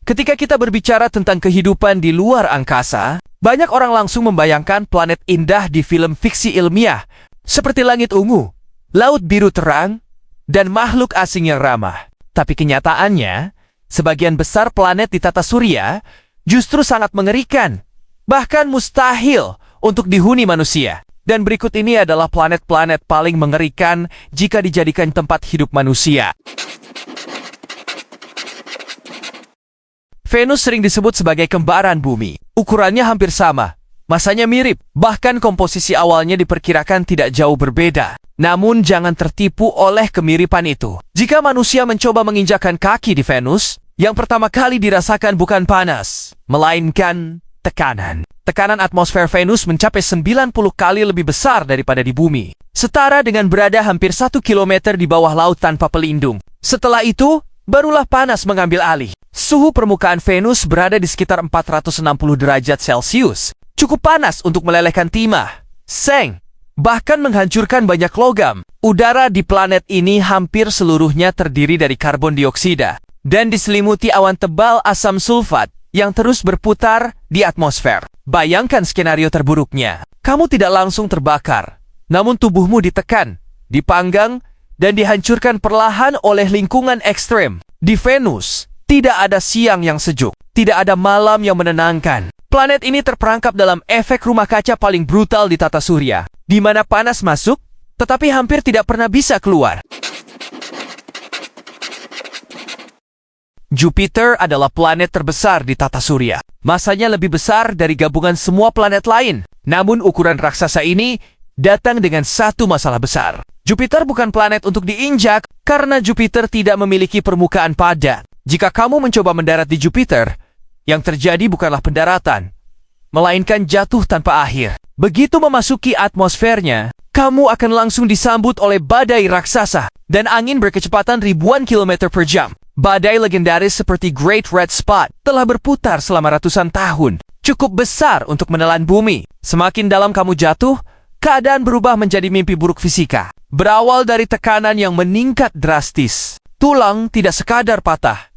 Ketika kita berbicara tentang kehidupan di luar angkasa, banyak orang langsung membayangkan planet indah di film fiksi ilmiah, seperti langit ungu, laut biru terang, dan makhluk asing yang ramah. Tapi kenyataannya, sebagian besar planet di tata surya justru sangat mengerikan, bahkan mustahil untuk dihuni manusia. Dan berikut ini adalah planet-planet paling mengerikan jika dijadikan tempat hidup manusia. Venus sering disebut sebagai kembaran bumi. Ukurannya hampir sama, masanya mirip, bahkan komposisi awalnya diperkirakan tidak jauh berbeda. Namun jangan tertipu oleh kemiripan itu. Jika manusia mencoba menginjakkan kaki di Venus, yang pertama kali dirasakan bukan panas, melainkan tekanan. Tekanan atmosfer Venus mencapai 90 kali lebih besar daripada di bumi, setara dengan berada hampir 1 kilometer di bawah laut tanpa pelindung. Setelah itu, barulah panas mengambil alih. Suhu permukaan Venus berada di sekitar 460 derajat Celcius. Cukup panas untuk melelehkan timah, seng, bahkan menghancurkan banyak logam. Udara di planet ini hampir seluruhnya terdiri dari karbon dioksida dan diselimuti awan tebal asam sulfat yang terus berputar di atmosfer. Bayangkan skenario terburuknya. Kamu tidak langsung terbakar, namun tubuhmu ditekan, dipanggang, dan dihancurkan perlahan oleh lingkungan ekstrem. Di Venus, tidak ada siang yang sejuk, tidak ada malam yang menenangkan. Planet ini terperangkap dalam efek rumah kaca paling brutal di tata surya, di mana panas masuk, tetapi hampir tidak pernah bisa keluar. Jupiter adalah planet terbesar di tata surya. Masanya lebih besar dari gabungan semua planet lain. Namun ukuran raksasa ini datang dengan satu masalah besar. Jupiter bukan planet untuk diinjak karena Jupiter tidak memiliki permukaan padat. Jika kamu mencoba mendarat di Jupiter, yang terjadi bukanlah pendaratan, melainkan jatuh tanpa akhir. Begitu memasuki atmosfernya, kamu akan langsung disambut oleh badai raksasa dan angin berkecepatan ribuan kilometer per jam. Badai legendaris seperti Great Red Spot telah berputar selama ratusan tahun, cukup besar untuk menelan bumi. Semakin dalam kamu jatuh, keadaan berubah menjadi mimpi buruk fisika. Berawal dari tekanan yang meningkat drastis, tulang tidak sekadar patah,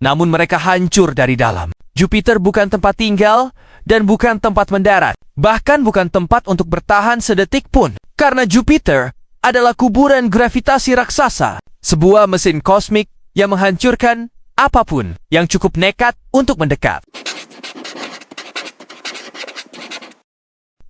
namun mereka hancur dari dalam. Jupiter bukan tempat tinggal dan bukan tempat mendarat, bahkan bukan tempat untuk bertahan sedetik pun. Karena Jupiter adalah kuburan gravitasi raksasa, sebuah mesin kosmik yang menghancurkan apapun yang cukup nekat untuk mendekat.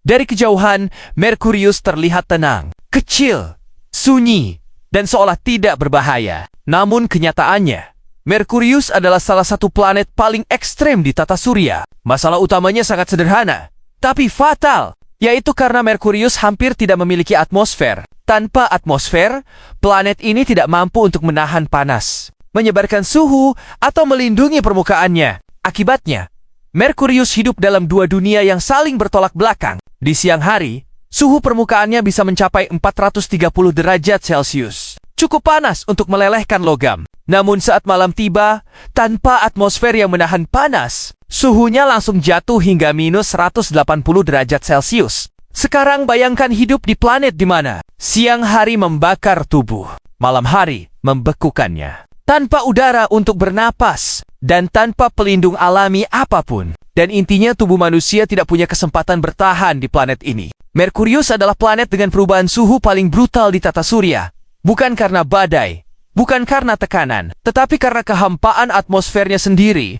Dari kejauhan, Merkurius terlihat tenang, kecil, sunyi, dan seolah tidak berbahaya. Namun kenyataannya, Merkurius adalah salah satu planet paling ekstrem di tata surya. Masalah utamanya sangat sederhana, tapi fatal, yaitu karena Merkurius hampir tidak memiliki atmosfer. Tanpa atmosfer, planet ini tidak mampu untuk menahan panas, menyebarkan suhu, atau melindungi permukaannya. Akibatnya, Merkurius hidup dalam dua dunia yang saling bertolak belakang. Di siang hari, suhu permukaannya bisa mencapai 430 derajat Celcius. Cukup panas untuk melelehkan logam. Namun saat malam tiba, tanpa atmosfer yang menahan panas, suhunya langsung jatuh hingga minus 180 derajat Celcius. Sekarang bayangkan hidup di planet di mana siang hari membakar tubuh, malam hari membekukannya. Tanpa udara untuk bernapas, dan tanpa pelindung alami apapun. Dan intinya tubuh manusia tidak punya kesempatan bertahan di planet ini. Merkurius adalah planet dengan perubahan suhu paling brutal di tata surya. Bukan karena badai, bukan karena tekanan, tetapi karena kehampaan atmosfernya sendiri.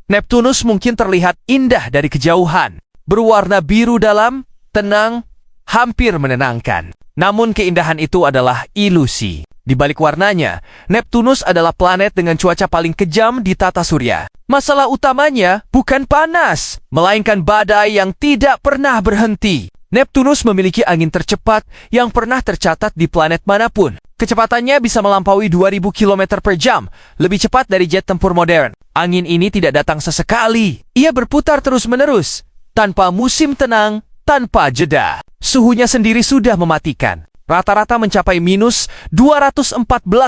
Neptunus mungkin terlihat indah dari kejauhan, berwarna biru dalam, tenang, hampir menenangkan. Namun keindahan itu adalah ilusi. Di balik warnanya, Neptunus adalah planet dengan cuaca paling kejam di tata surya. Masalah utamanya bukan panas, melainkan badai yang tidak pernah berhenti. Neptunus memiliki angin tercepat yang pernah tercatat di planet manapun. Kecepatannya bisa melampaui 2000 km per jam, lebih cepat dari jet tempur modern. Angin ini tidak datang sesekali. Ia berputar terus-menerus, tanpa musim tenang, tanpa jeda. Suhunya sendiri sudah mematikan. Rata-rata mencapai minus 214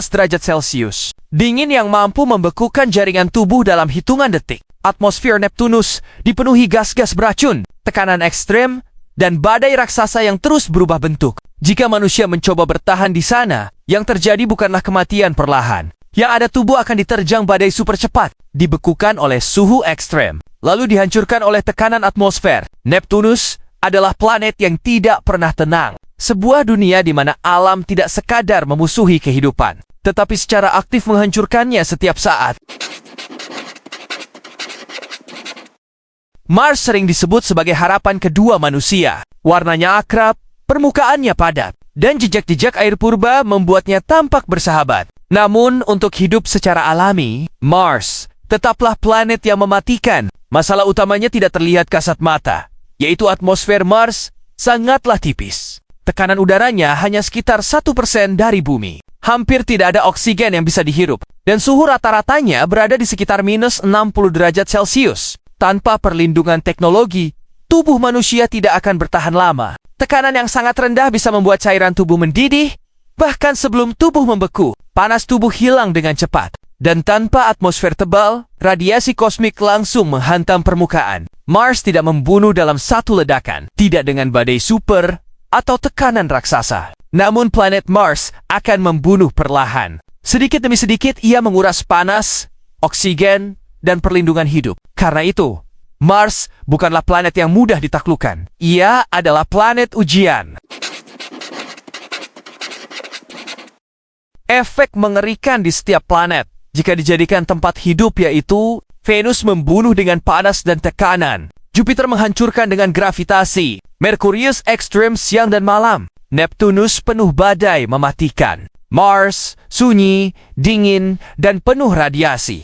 derajat Celcius. Dingin yang mampu membekukan jaringan tubuh dalam hitungan detik. Atmosfer Neptunus dipenuhi gas-gas beracun, tekanan ekstrem, dan badai raksasa yang terus berubah bentuk. Jika manusia mencoba bertahan di sana, yang terjadi bukanlah kematian perlahan, Yang ada tubuh akan diterjang badai super cepat, dibekukan oleh suhu ekstrem, lalu dihancurkan oleh tekanan atmosfer. Neptunus adalah planet yang tidak pernah tenang. Sebuah dunia di mana alam tidak sekadar memusuhi kehidupan, tetapi secara aktif menghancurkannya setiap saat. Mars sering disebut sebagai harapan kedua manusia. Warnanya akrab, permukaannya padat, dan jejak-jejak air purba membuatnya tampak bersahabat. Namun, untuk hidup secara alami, Mars tetaplah planet yang mematikan. Masalah utamanya tidak terlihat kasat mata, yaitu atmosfer Mars sangatlah tipis. Tekanan udaranya hanya sekitar 1% dari bumi. Hampir tidak ada oksigen yang bisa dihirup, dan suhu rata-ratanya berada di sekitar minus 60 derajat Celcius. Tanpa perlindungan teknologi, tubuh manusia tidak akan bertahan lama. Tekanan yang sangat rendah bisa membuat cairan tubuh mendidih, bahkan sebelum tubuh membeku, panas tubuh hilang dengan cepat. Dan tanpa atmosfer tebal, radiasi kosmik langsung menghantam permukaan. Mars tidak membunuh dalam satu ledakan, tidak dengan badai super atau tekanan raksasa. Namun planet Mars akan membunuh perlahan. Sedikit demi sedikit ia menguras panas, oksigen, dan perlindungan hidup. Karena itu, Mars bukanlah planet yang mudah ditaklukkan. Ia adalah planet ujian. Efek mengerikan di setiap planet jika dijadikan tempat hidup yaitu Venus membunuh dengan panas dan tekanan, Jupiter menghancurkan dengan gravitasi, Merkurius ekstrem siang dan malam, Neptunus penuh badai mematikan, Mars sunyi, dingin, dan penuh radiasi.